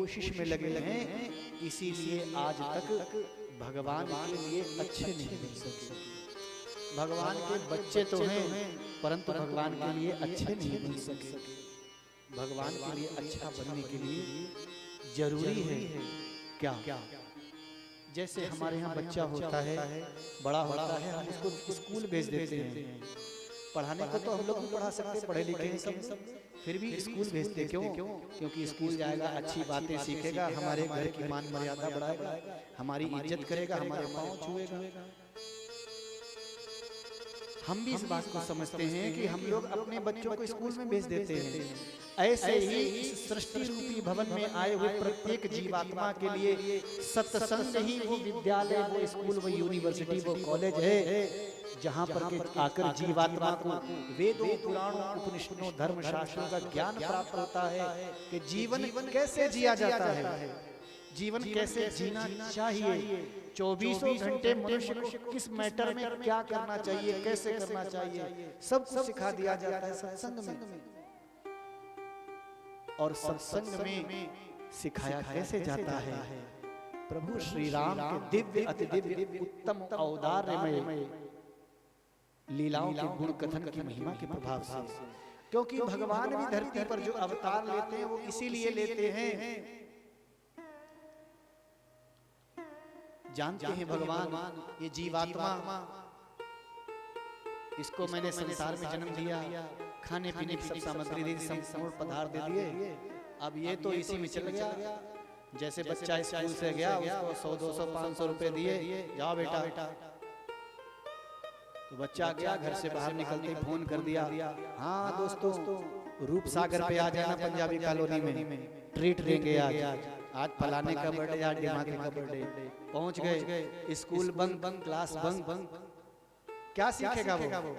कोशिश में लगे हैं, इसीलिए आज तक भगवान के लिए अच्छे नहीं बन सके। भगवान के बच्चे तो हैं परंतु भगवान के लिए अच्छे नहीं बन सके। भगवान के लिए अच्छा बनने के लिए जरूरी है क्या? जैसे हमारे यहाँ बच्चा होता है, बड़ा होता है, हम उसको स्कूल भेज देते हैं। पढ़ाने को तो हम लोग भी पढ़ा सकते, पढ़े लिखे हैं सब, फिर भी स्कूल भेजते क्यों? क्योंकि स्कूल जाएगा, अच्छी बातें सीखेगा, हमारे घर की मान मर्यादा बढ़ाएगा, हमारी इज्जत करेगा, हमारे पाँव छुएगा। हम भी इस बात को समझते हैं कि हम लोग अपने बच्चों को स्कूल में भेज देते हैं। ऐसे ही इस सृष्टि रूपी भवन में आए हुए प्रत्येक जीवात्मा के लिए सत्संग ही वो विद्यालय, वो स्कूल, वो यूनिवर्सिटी, वो कॉलेज है, जहाँ पर के आकर जीवात्मा को वेदों, पुराणों, उपनिषदों, धर्म शास्त्रों का ज्ञान प्राप्त होता है कि जीवन कैसे जिया जाता है, जीवन कैसे जीना चाहिए, 24 घंटे मनुष्य को किस मैटर में क्या करना चाहिए, कैसे करना चाहिए, सब कुछ सिखा दिया जाता है सत्संग में। और सत्संग में सिखाया कैसे जाता है? प्रभु श्री राम के दिव्य अति दिव्य उत्तम औदार्यमय लीलाओं के गुण कथन की महिमा के प्रभाव से। क्योंकि भगवान भी धरती पर जो अवतार लेते हैं वो इसीलिए लेते हैं, जानते हैं भगवान ये जीवात्मा, इसको मैंने संसार में जन्म दिया, खाने पीने की सब सामग्री दी, संपूर्ण पदार्थ दे दिए, अब ये तो इसी में चल गया। जैसे बच्चा स्कूल से गया, उसको 100, 200, 500 रुपए दिए, जाओ बेटा, तो बच्चा गया, घर से बाहर निकलते ही फोन कर दिया, हाँ दोस्तों रूप सागर पे आ जाना, पंजाबी कॉलोनी में ट्रीट देंगे आज फलाने का बर्थडे, आज दिमागी का बर्थडे। पहुंच गए, स्कूल बंक, क्लास बंक, क्या सीखेगा वो?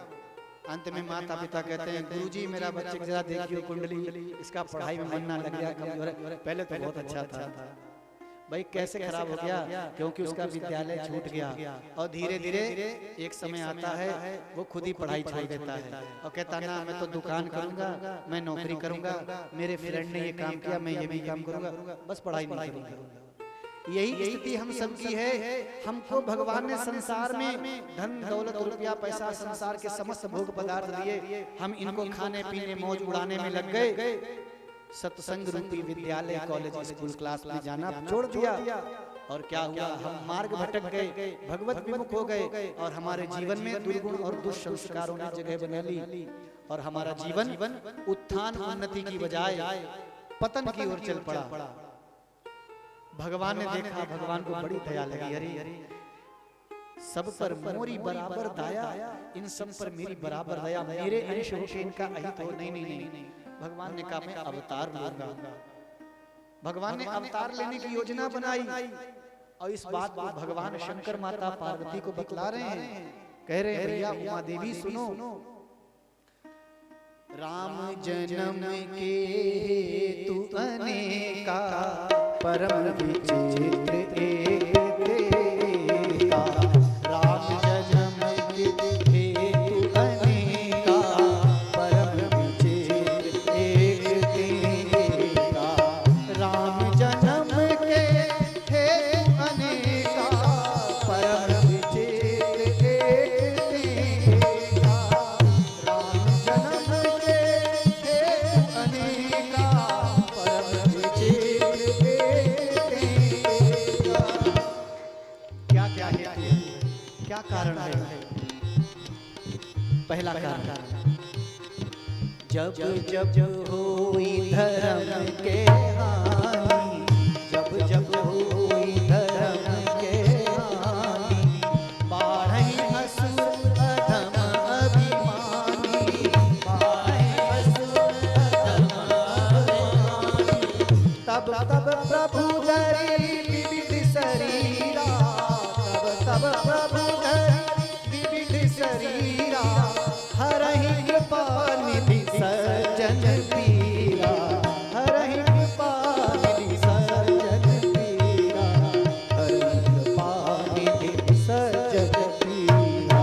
अंत में माता पिता कहते हैं गुरुजी मेरा बच्चे जरा देखिए कुंडली, इसका पढ़ाई में मन ना लग गया, कमजोर है, पहले तो बहुत अच्छा था। भाई कैसे खराब हो गया? क्योंकि उसका विद्यालय छूट गया और धीरे धीरे एक समय आता है वो खुद ही पढ़ाई छोड़ देता है और कहता ना मैं तो दुकान करूंगा, मैं नौकरी करूंगा, मेरे फ्रेंड ने ये काम किया मैं ये भी काम करूंगा, बस पढ़ाई नहीं करूंगा। यही स्थिति हम सबकी है। हमको भगवान ने संसार में धन दौलत रुपया पैसा संसार के समस्त भोग पदार्थ दिए, हम इनको खाने पीने मौज उड़ाने में लग गए, सत्संग रूपी विद्यालय कॉलेज स्कूल क्लास में जाना छोड़ दिया। और क्या हुआ? हम मार्ग भटक गए, भगवत विमुख हो गए और हमारे जीवन में दुर्गुण और दुष्संस्कारों ने जगह बना ली और हमारा जीवन उत्थान उन्नति की बजाय पतन की ओर चल पड़ा। भगवान ने देखा, भगवान को बड़ी दया लगी, अरे सब पर मोरी बराबर दया, इन सब पर मेरी बराबर दया, मेरे अंश होके इनका अहित हो। नहीं, भगवान ने कहा मैं अवतार लूंगा। भगवान ने अवतार लेने की योजना बनाई और इस बात को भगवान शंकर माता पार्वती को बतला रहे हैं, कह रहे हैं भैया उमा देवी सुनो, राम जन्म के हेतु अनेका परम विचित्र एक देखा, राम जन्म के हेतु अनेका परम विचित्र एक देखा, राम जन्म के हेतु अनेका परम विचित्र एक देखा, राम जन्म के हेतु अनेका परम विचित्र क्या कारण है? पहला कारण, जब जब होई धर्म के हानि, जब जब होई धर्म के हानि, बाढ़ई असुर अधम अभिमानी, बाढ़ई असुर अधम अभिमानी, तब तब प्रभु धरी विविध शरीरा, तब प्रभु धरी विविध शरीरा, हरहि कृपा निधि सज्जन पीरा, हरहि कृपा निधि सज्जन पीरा, हरहि कृपा निधि सज्जन पीरा।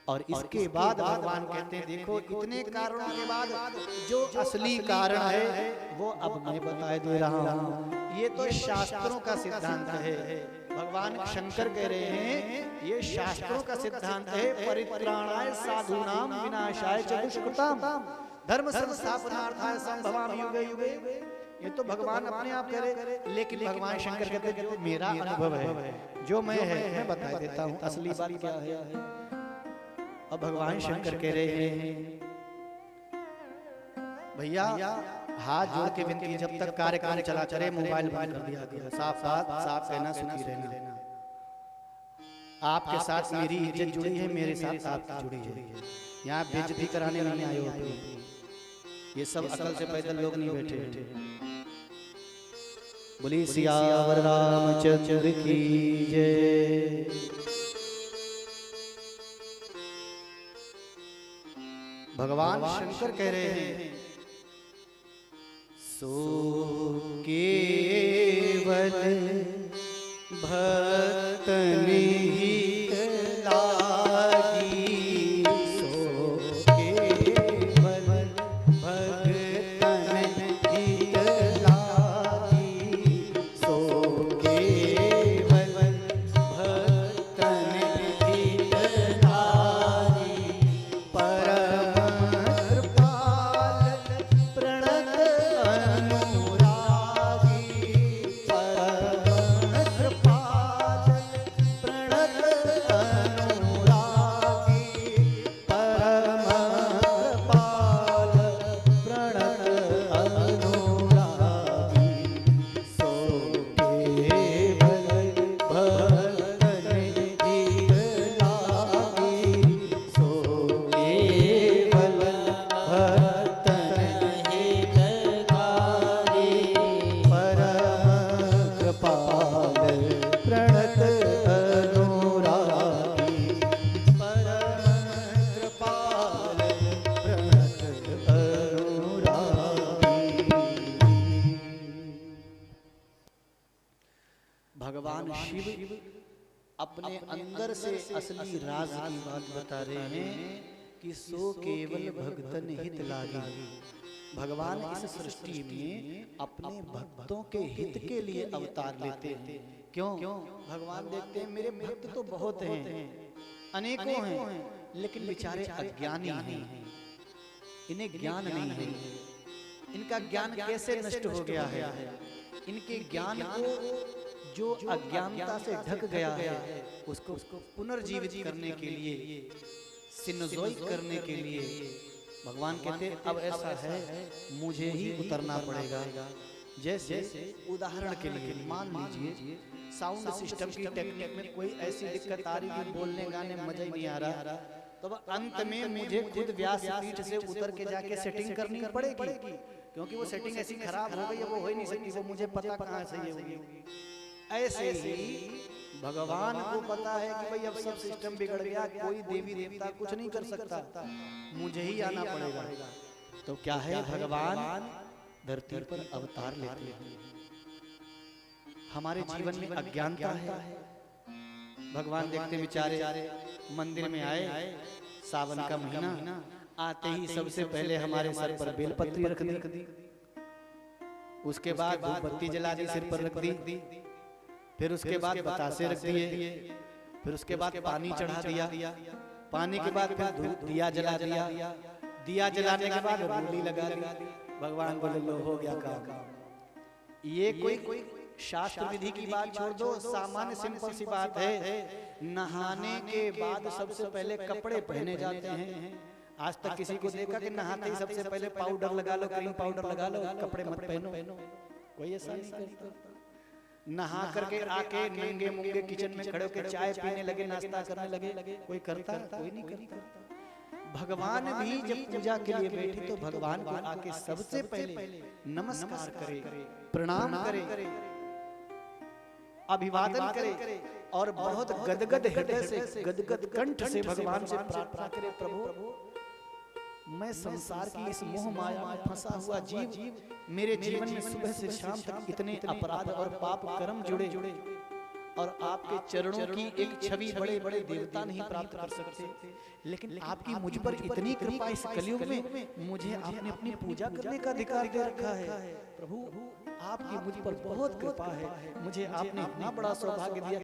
और इस इसके बाद भगवान कहते हैं देखो इतने कारणों के बाद जो असली कारण है वो अब मैं बताए दे रहा हूँ। ये तो शास्त्रों का सिद्धांत है। भगवान शंकर कह रहे हैं ये शास्त्रों का सिद्धांत है। परित्राणाय साधूनाम विनाशाय च दुष्कृताम धर्म संस्थापनार्थाय संभवामि युगे युगे। ये तो भगवान अपने आप कह रहे, लेकिन भगवान शंकर कहते हैं जो मेरा अनुभव है, जो मैं है मैं बता देता हूँ असली बात क्या है। अब भगवान शंकर कह रहे हैं भैया हाथ जोड़ के विनती, जब तक कार्यक्रम चला चले मोबाइल बंद कर दिया गया। साफ साफ साफ कहना, सुखी रहना। आपके साथ मेरी इज्जत जुड़ी है, मेरे साथ आपकी जुड़ी है। यहाँ बेइज्जती कराने नहीं आए हो। ये सब अकल से पैदल लोग नहीं बैठे। बोली सियावर रामचंद्र की जय। भगवान शंकर कह रहे हैं सो केवल भक्तन ही लागी, सो केवल भक्तन ही लागी, सो केवल भक्तन ही लागी। परम कृपाल प्रणत भगवान शिव अपने अंदर से असली राज की बात बता रहे हैं कि सो केवल भक्तन हित लागी। भगवान इस सृष्टि में अपने भक्तों के हित के लिए अवतार लेते हैं। क्यों? भगवान देखते हैं मेरे भक्त तो बहुत हैं, अनेकों हैं, लेकिन बेचारे अज्ञानी हैं, इन्हें ज्ञान नहीं है। इनका ज्ञान कैसे नष्ट हो गया है? इनके ज्ञान को जो अज्ञानता से ढक गया है उसको पुनर्जीवित करने के लिए, सिनोजोइक करने के लिए भगवान कहते अब ऐसा है मुझे ही उतरना पड़ेगा। जैसे उदाहरण के लिए मान लीजिए साउंड सिस्टम की टेक्निक में कोई ऐसी दिक्कत आ रही है, बोलने गाने मजा ही नहीं आ रहा, तो अंत में मुझे खुद व्यासपीठ से उतर के जाके सेटिंग करनी पड़ेगी, क्योंकि वो सेटिंग ऐसी खराब हो गई है वो हो ही नहीं सकती, वो मुझे पता कहाँ से ये होगी। ऐसे ही भगवान को पता है कि भाई अब सब सिस्टम बिगड़ गया, कोई देवी देवता कुछ नहीं कर सकता, मुझे ही आना पड़ेगा। तो क्या है, भगवान धरती पर अवतार लेते हैं। हमारे जीवन में अज्ञानता है। भगवान देखते बेचारे मंदिर में आए, सावन का महीना आते ही सबसे पहले हमारे सर पर बेलपत्री रख दी, उसके बाद धूपबत्ती जला दी, सिर पर रख दी, फिर उसके बाद बतासे रख दिए, फिर उसके बाद पानी चढ़ा दिया, पानी के बाद फिर दिया जला दिया, दिया जलाने के बाद रोली लगा दी। भगवान बोले लो हो गया काम। ये कोई शास्त्र विधि की बात छोड़ दो, सामान्य सिंपल सी बात है। नहाने के बाद सबसे पहले कपड़े पहने जाते हैं। आज तक किसी को देखा कि नहाते ही सबसे पहले पाउडर लगा लो, क्रीम पाउडर लगा लो, कपड़े मत पहनो? कोई ऐसा नहीं करता। नहा करके आके नंगे मुंगे किचन में खड़े होकर चाय पीने लगे, नाश्ता करने लगे, कोई करता? कोई नहीं करता। भगवान भी जब पूजा के लिए बैठे तो भगवान को आके सबसे पहले नमस्कार करे, प्रणाम करे, अभिवादन करे और बहुत गदगद हृदय से, गदगद कंठ से भगवान से प्रार्थना करे, प्रभु मैं संसार की इस मोह माया में फंसा हुआ जीव, मेरे जीवन में सुबह से शाम तक इतने अपराध और पाप कर्म जुड़े, और आपके चरणों की एक छवि बड़े बड़े देवता नहीं प्राप्त कर सकते, लेकिन आपकी मुझ पर इतनी कृपा इस कलयुग में, मुझे आपने अपनी पूजा करने का अधिकार दे रखा है। प्रभु आपकी मुझ पर बहुत कृपा है, मुझे आपने इतना बड़ा सौभाग्य दिया।